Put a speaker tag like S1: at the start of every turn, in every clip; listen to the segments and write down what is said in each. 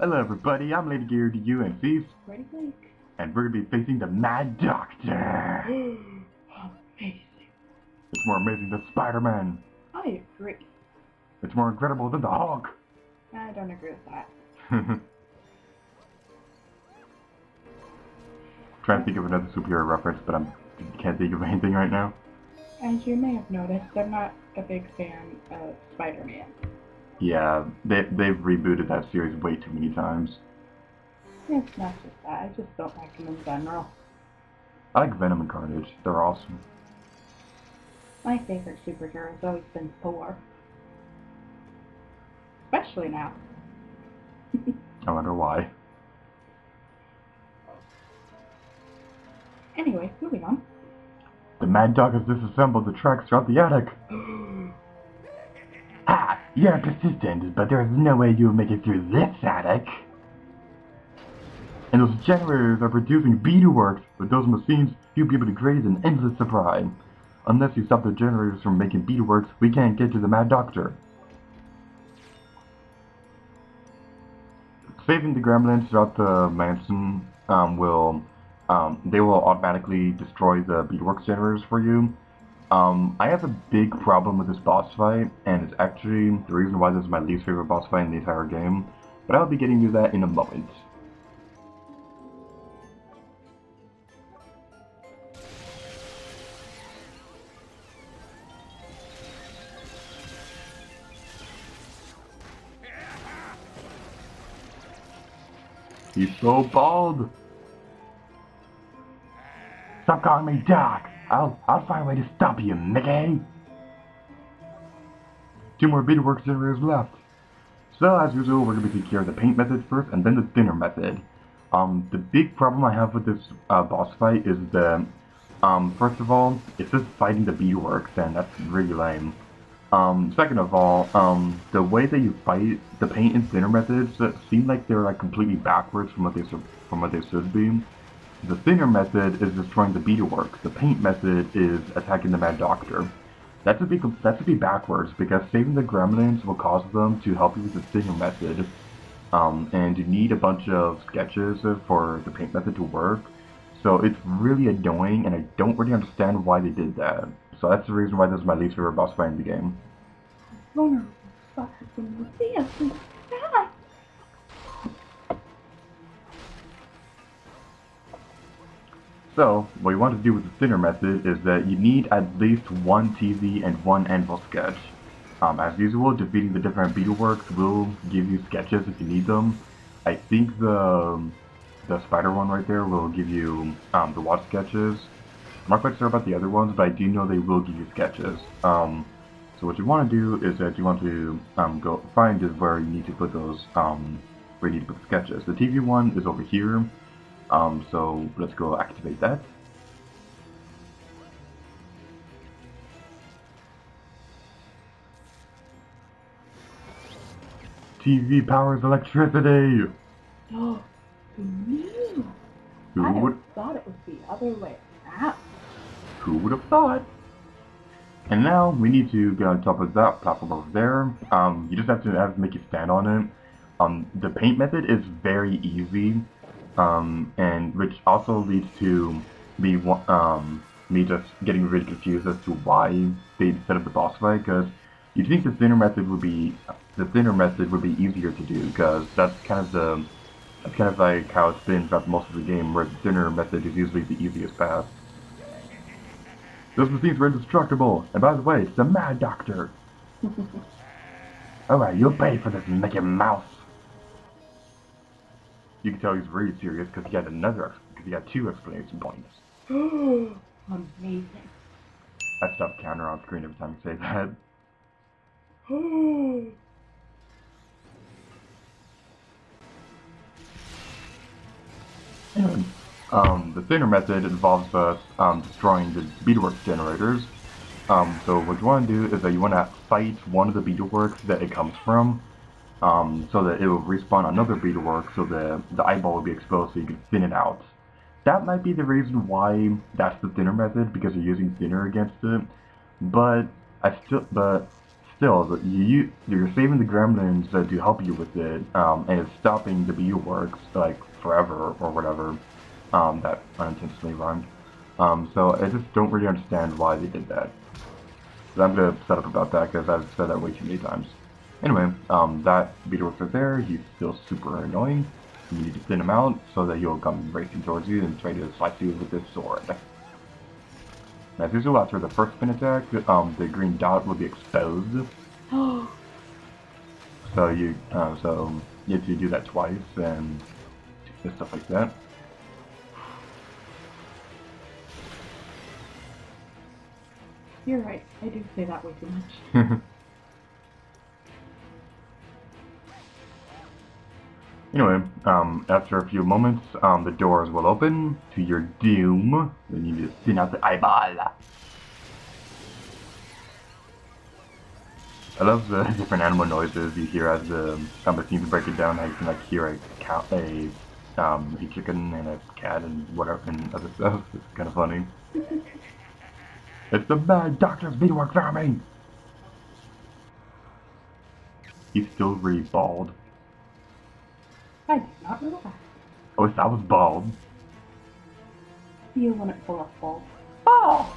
S1: Hello everybody, I'm Lady Gear to you and Thief,
S2: Ready, Blake?
S1: and we're gonna be facing the Mad Doctor.
S2: Amazing.
S1: It's more amazing than Spider-Man.
S2: I agree.
S1: It's more incredible than the Hulk.
S2: I don't agree with that.
S1: Trying to think of another superhero reference, but I can't think of anything right now.
S2: As you may have noticed, I'm not a big fan of Spider-Man.
S1: Yeah, they've rebooted that series way too many times.
S2: It's not just that, I just don't like him in general.
S1: I like Venom and Carnage, they're awesome.
S2: My favorite superhero has always been Thor. Especially now.
S1: I wonder why.
S2: Anyway, moving on.
S1: The Mad Dog has disassembled the tracks throughout the attic. Ah, you're persistent, but there's no way you'll make it through this attic. And those generators are producing beadworks. With those machines, you'll be able to graze an endless supply. Unless you stop the generators from making beadworks, we can't get to the Mad Doctor. Saving the gremlins throughout the mansion they will automatically destroy the beadworks generators for you. I have a big problem with this boss fight, and it's actually the reason why this is my least favorite boss fight in the entire game. But I'll be getting to that in a moment. He's so bald! Stop calling me Doc! I'll find a way to stop you, Mickey! 2 more beadworks generators left. So, as usual, we're going to be taking care of the paint method first, and then the thinner method. The big problem I have with this boss fight is that, first of all, it's just fighting the beadworks, and that's really lame. Second of all, the way that you fight the paint and thinner methods seem like they're like completely backwards from what they should be. The thinner method is destroying the beadworks. The paint method is attacking the Mad Doctor. That should be backwards, because saving the gremlins will cause them to help you with the thinner method. And you need a bunch of sketches for the paint method to work. So it's really annoying, and I don't really understand why they did that. So that's the reason why this is my least favorite boss fight in the game.
S2: Vulnerable spot has been revealed since that.
S1: So, what you want to do with the thinner method is that you need at least 1 TV and 1 anvil sketch. As usual, defeating the different beadworks will give you sketches if you need them. I think the spider one right there will give you the watch sketches. I'm not quite sure about the other ones, but I do know they will give you sketches. So what you want to do is that you want to go find where you need to put those, where you need to put the sketches. The TV one is over here. So let's go activate that. TV powers electricity!
S2: Oh, who knew?
S1: Who
S2: I
S1: would
S2: thought it was the other way around.
S1: Who would have thought? And now we need to get on top of that platform over there. You just have to make it stand on it. The paint method is very easy, and which also leads to me just getting really confused as to why they set up the boss fight. Because you'd think the thinner method would be easier to do, because that's kind of like how it's been throughout most of the game, where the thinner method is usually the easiest path. Those machines were indestructible, and by the way, it's the Mad Doctor. Alright, you'll pay for this, Mickey Mouse. You can tell he's really serious because he had 2 exclamation points.
S2: Amazing.
S1: I stop counter on screen every time you say that. Anyway, the thinner method involves us destroying the beadworks generators. So what you want to do is that you want to fight one of the beadworks that it comes from, so that it will respawn another beadwork, so the eyeball will be exposed so you can thin it out. That might be the reason why that's the thinner method, because you're using thinner against it. But still, you're saving the gremlins to help you with it, and it's stopping the beetleworks like forever or whatever. That unintentionally rhymed. So I just don't really understand why they did that. But I'm gonna shut up about that because I've said that way too many times. Anyway, that beetleworks right there. He's still super annoying. You need to thin him out so that he'll come racing towards you and try to slice you with this sword. As usual, after the first spin attack, the green dot will be exposed. So you have to do that twice and stuff like that.
S2: You're right. I do say that way too much.
S1: Anyway, after a few moments, the doors will open to your doom. Then you need to thin out the eyeball. I love the different animal noises you hear as the scenes break it down. How you can like hear a cow, a chicken and a cat and whatever and other stuff. It's kind of funny. It's the Mad Doctor's beetleworks army. He's still really bald.
S2: I did not know that.
S1: I wish I was bald.
S2: You wouldn't pull off bald.
S1: Oh!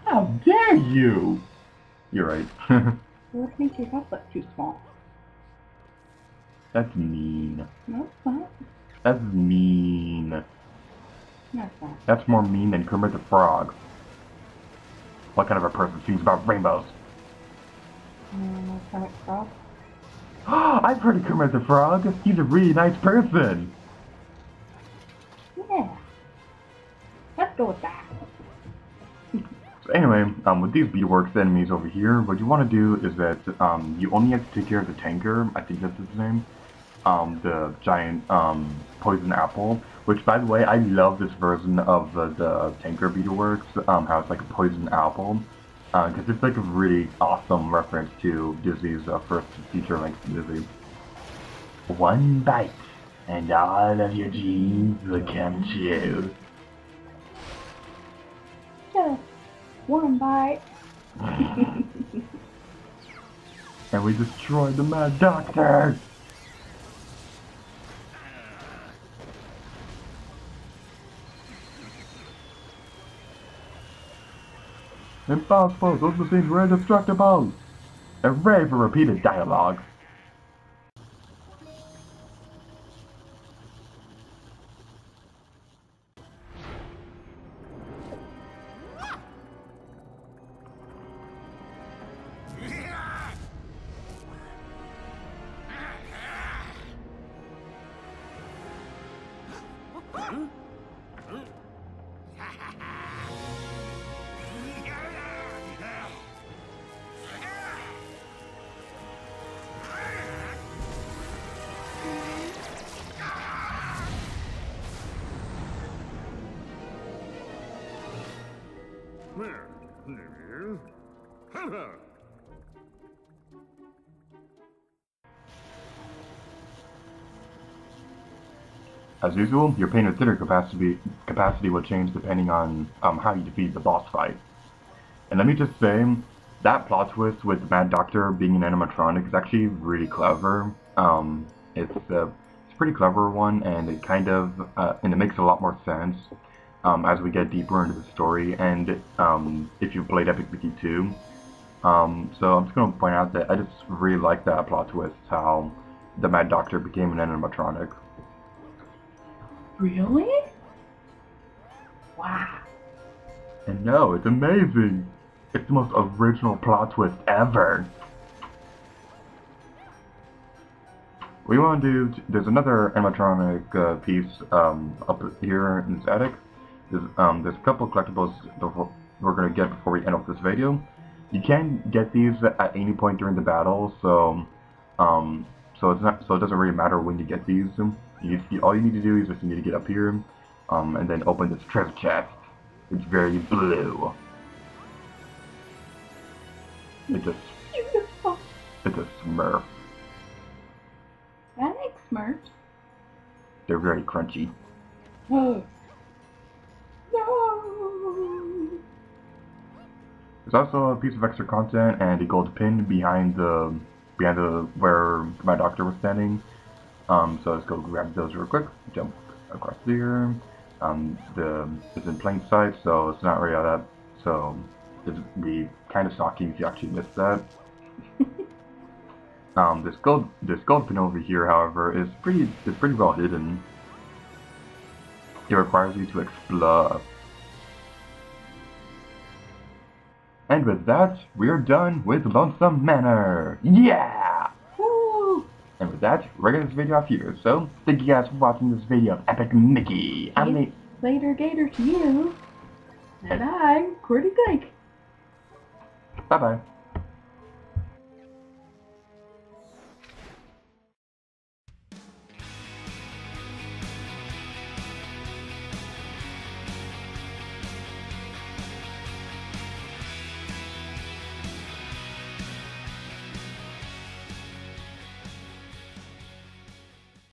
S1: How dare you! You're right.
S2: It would make your head look too small.
S1: That's mean.
S2: No, it's not.
S1: That's mean.
S2: No, it's not.
S1: That's more mean than Kermit the Frog. What kind of a person sings about rainbows?
S2: Kermit the Frog?
S1: I've heard of Kermit the Frog. He's a really nice person.
S2: Yeah. Let's go with that.
S1: So anyway, with these beetleworks enemies over here, what you want to do is that you only have to take care of the tanker. I think that's his name. The giant poison apple. Which, by the way, I love this version of the tanker beetleworks. How it's like a poison apple. Because it's like a really awesome reference to Disney's first feature-length movie. One bite, and all of your dreams will come true.
S2: Just one bite.
S1: And we destroyed the Mad Doctor! Impossible! Those machines were indestructible! Hooray for repeated dialogue! As usual, your pain and thinner capacity will change depending on how you defeat the boss fight. And let me just say, that plot twist with the Mad Doctor being an animatronic is actually really clever. It's a pretty clever one, and it kind of and it makes a lot more sense as we get deeper into the story. And if you've played Epic Mickey 2, so I'm just going to point out that I just really like that plot twist, how the Mad Doctor became an animatronic.
S2: Really? Wow.
S1: And no, it's amazing. It's the most original plot twist ever. We want to do, there's another animatronic piece up here in this attic. There's a couple of collectibles we're going to get before we end off this video. You can get these at any point during the battle, so it doesn't really matter when you get these. All you need to do is just you need to get up here, and then open this treasure chest. It's very blue. It's a
S2: Beautiful.
S1: It's a Smurf.
S2: I like Smurfs.
S1: They're very crunchy.
S2: Oh. No.
S1: There's also a piece of extra content and a gold pin behind the where my doctor was standing. So let's go grab those real quick. Jump across here. It's in plain sight, so it's not really all that. So it'd be kind of shocking if you actually missed that. This gold pin over here, however, is pretty well hidden. It requires you to explore. And with that, we're done with Lonesome Manor. Yeah! Woo! And with that, we're gonna this video off here. So, thank you guys for watching this video of Epic Mickey.
S2: Later Gator to you. And I'm Cordy Dyke.
S1: Bye bye.